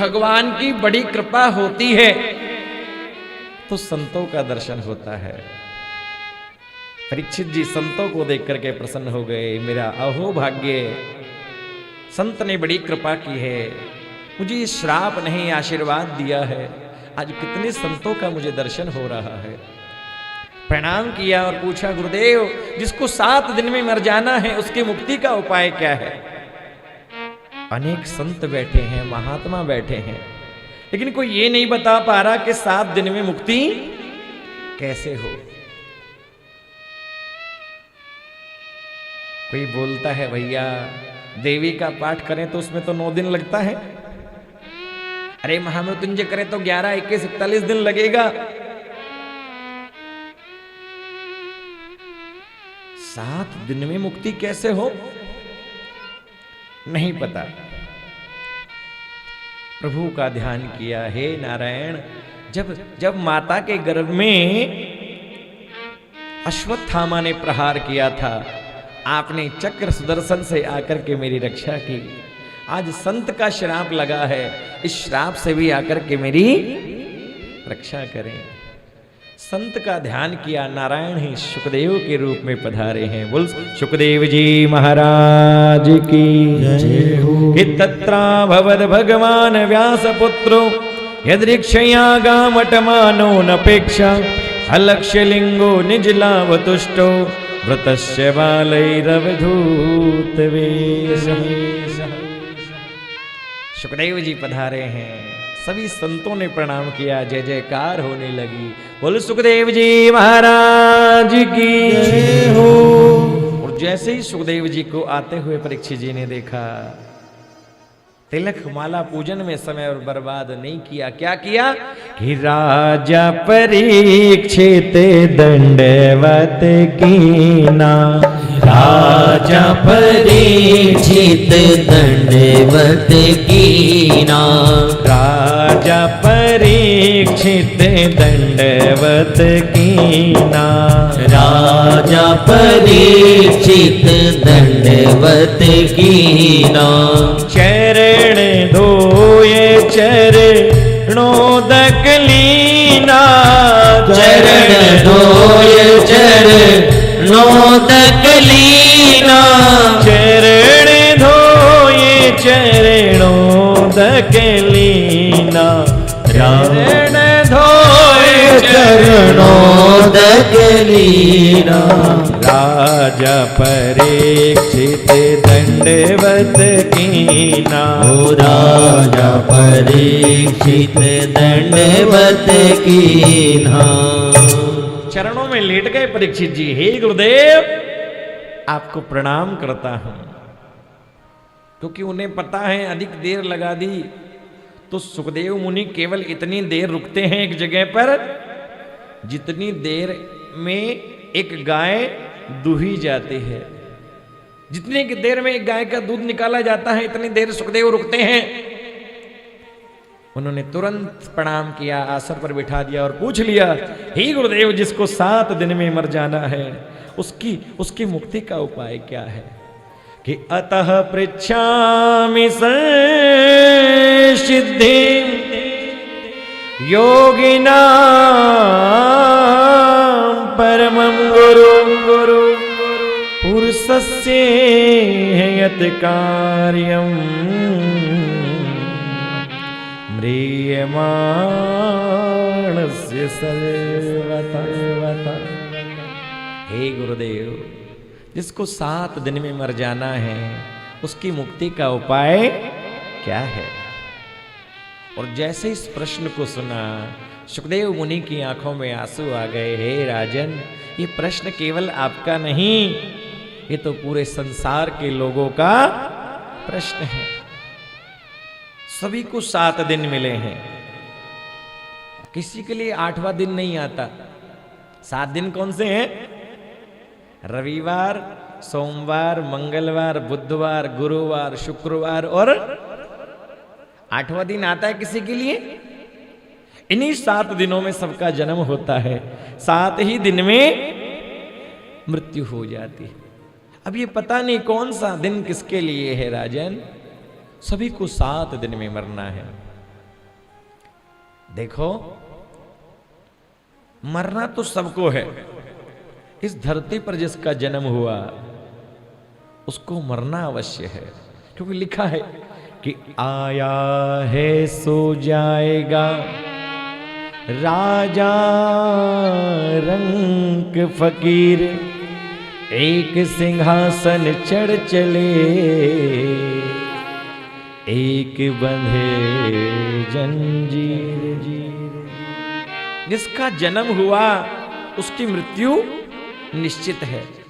भगवान की बड़ी कृपा होती है तो संतों का दर्शन होता है। परीक्षित जी संतों को देख करके प्रसन्न हो गए। मेरा अहो भाग्य, संत ने बड़ी कृपा की है, मुझे ये श्राप नहीं आशीर्वाद दिया है। आज कितने संतों का मुझे दर्शन हो रहा है। प्रणाम किया और पूछा, गुरुदेव जिसको 7 दिन में मर जाना है उसकी मुक्ति का उपाय क्या है? अनेक संत बैठे हैं, महात्मा बैठे हैं, लेकिन कोई ये नहीं बता पा रहा कि 7 दिन में मुक्ति कैसे हो। कोई बोलता है भैया देवी का पाठ करें तो उसमें तो 9 दिन लगता है, अरे महामृत्युंजय करें तो 11, 21, 41 दिन लगेगा। 7 दिन में मुक्ति कैसे हो? नहीं पता। प्रभु का ध्यान किया, हे नारायण, जब माता के गर्भ में अश्वत्थामा ने प्रहार किया था, आपने चक्र सुदर्शन से आकर के मेरी रक्षा की। आज संत का श्राप लगा है, इस श्राप से भी आकर के मेरी रक्षा करें। संत का ध्यान किया, नारायण ही सुखदेव के रूप में पधारे हैं। बोल सुखदेव जी महाराज की जय हो। तत्रा भवद भगवान व्यास पुत्रो यदृक्षया गामटमानो नपेक्षा अलक्ष्य लिंगो निजलावतुष्टो व्रतस्य बालैरवधूत वेशः। सुखदेव जी पधारे हैं। सभी संतों ने प्रणाम किया, जय जयकार होने लगी। बोल सुखदेव जी महाराज की जय हो। और जैसे ही सुखदेव जी को आते हुए परीक्षित जी ने देखा, तिलक माला पूजन में समय और बर्बाद नहीं किया। क्या किया कि राजा परीक्षित दंडवत कीना, राजा परीक्षित दंडवत कीना, राजा परीक्षित दंडवत कीना, राजा परीक्षित दंडवत कीना। चरण धोये चरणोदक लीना, चरण धोये चरणोदक लीना, चरण धोये चरणोदक लीना, चरण धोये चरणोदक लीना। राजा परीक्षित दंडवत कीना, ओ राजा परीक्षित दंडवत कीना। चरणों में लेट गए परीक्षित जी। हे गुरुदेव आपको प्रणाम करता हूं। क्योंकि उन्हें पता है अधिक देर लगा दी तो सुखदेव मुनि केवल इतनी देर रुकते हैं एक जगह पर जितनी देर में एक गाय दूही जाती है। जितनी देर में एक गाय का दूध निकाला जाता है इतनी देर सुखदेव रुकते हैं। उन्होंने तुरंत प्रणाम किया, आसन पर बिठा दिया और पूछ लिया, हे गुरुदेव जिसको 7 दिन में मर जाना है उसकी मुक्ति का उपाय क्या है? कि अतः पृच्छामि संसिद्धि योगिनां परमं गुरु पुरुषस्य यत् कार्यं म्रियमाणस्य सर्वथा। हे गुरुदेव जिसको 7 दिन में मर जाना है उसकी मुक्ति का उपाय क्या है? और जैसे इस प्रश्न को सुना सुखदेव मुनि की आंखों में आंसू आ गए। हे राजन ये प्रश्न केवल आपका नहीं, ये तो पूरे संसार के लोगों का प्रश्न है। सभी को 7 दिन मिले हैं, किसी के लिए 8वां दिन नहीं आता। 7 दिन कौन से हैं? रविवार, सोमवार, मंगलवार, बुधवार, गुरुवार, शुक्रवार और 8वां दिन आता है किसी के लिए। इन्हीं 7 दिनों में सबका जन्म होता है, 7 ही दिन में मृत्यु हो जाती है। अब ये पता नहीं कौन सा दिन किसके लिए है राजन। सभी को 7 दिन में मरना है। देखो, मरना तो सबको है। इस धरती पर जिसका जन्म हुआ उसको मरना अवश्य है, क्योंकि लिखा है कि आया है सो जाएगा, राजा रंक फकीर, एक सिंहासन चढ़ चले, एक बंधे जंजीर जीर। जिसका जन्म हुआ उसकी मृत्यु निश्चित है।